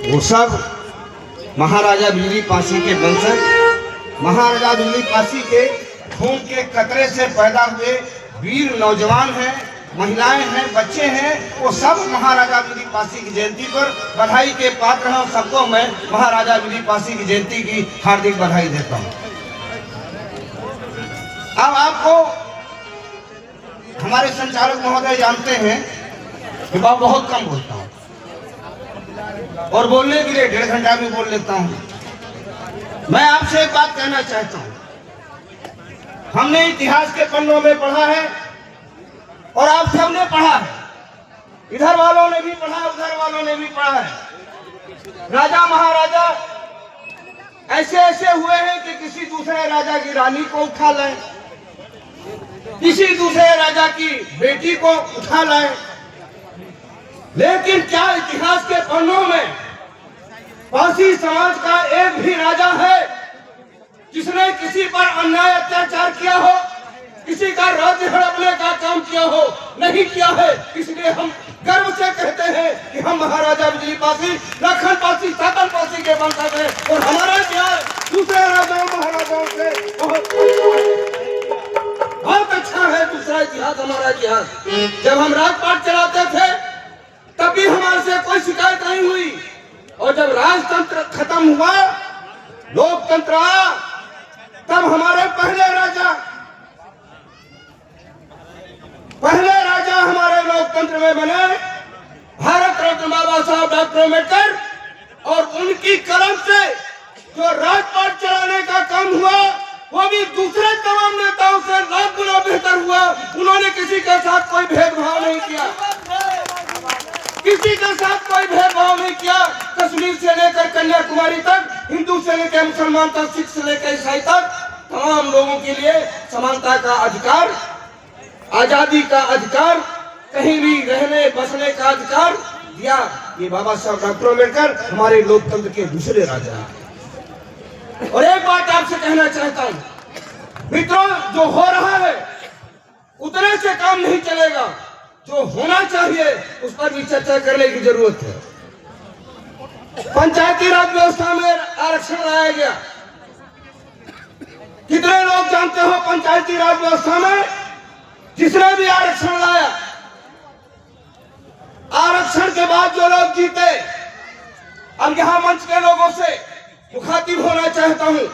वो सब महाराजा बिजली पासी के वंशज, महाराजा बिजली पासी के खून के कतरे से पैदा हुए वीर नौजवान हैं, महिलाएं हैं, बच्चे हैं। वो सब महाराजा बिजली पासी की जयंती पर बधाई के पात्र हैं। सबको मैं महाराजा बिजली पासी की जयंती की हार्दिक बधाई देता हूं। अब आपको हमारे संचालक महोदय जानते हैं कि मैं बहुत कम बोलता हूं और बोलने के लिए 1.5 घंटा भी बोल लेता हूं। मैं आपसे एक बात कहना चाहता हूं, हमने इतिहास के पन्नों में पढ़ा है और आप सबने पढ़ा है, इधर वालों ने भी पढ़ा, उधर वालों ने भी पढ़ा है। राजा महाराजा ऐसे ऐसे हुए हैं कि किसी दूसरे राजा की रानी को उठा लाए, किसी दूसरे राजा की बेटी को उठा लाए। लेकिन क्या इतिहास के पन्नों में पासी समाज का एक भी राजा है जिसने किसी पर अन्याय अत्याचार किया हो, किसी का राज्य हड़पने का काम किया हो? नहीं किया है। इसलिए हम गर्व से कहते हैं कि हम महाराजा बिजली पासी, लखन पासी, सातन पासी के वंशज हैं और हमारा इतिहास दूसरे राजाओं महाराजाओं से बहुत अच्छा है। दूसरा इतिहास हमारा इतिहास। जब हम राजपाट चलाते थे तब भी हमारे से कोई शिकायत नहीं हुई, और जब राजतंत्र खत्म हुआ, लोकतंत्र आया, तब हमारे पहले राजा हमारे लोकतंत्र में बने भारत रत्न बाबा साहब डॉक्टर अम्बेडकर, और उनकी कलम से जो राजपाट चलाने का काम हुआ वो भी दूसरे तमाम नेताओं से लाख गुना बेहतर हुआ। उन्होंने किसी के साथ कोई भेदभाव नहीं किया, किसी के साथ कोई भेदभाव नहीं किया। कश्मीर से लेकर कन्याकुमारी तक, हिंदू से लेकर मुसलमान तक, सिख से लेकर ईसाई तक, तमाम लोगों के लिए समानता का अधिकार, आजादी का अधिकार, कहीं भी रहने बसने का अधिकार दिया। ये बाबा साहब डॉक्टर अम्बेडकर हमारे लोकतंत्र के दूसरे राजा हैं। और एक बात आपसे कहना चाहता हूं मित्रों, जो हो रहा है उतने से काम नहीं चलेगा, जो होना चाहिए उस पर भी चर्चा करने की जरूरत है। पंचायती राज व्यवस्था में आरक्षण लाया गया। कितने लोग जानते हो पंचायती राज व्यवस्था में जिसने भी आरक्षण लाया, आरक्षण के बाद जो लोग जीते, अब यहां मंच के लोगों से मुखातिब होना चाहता हूं।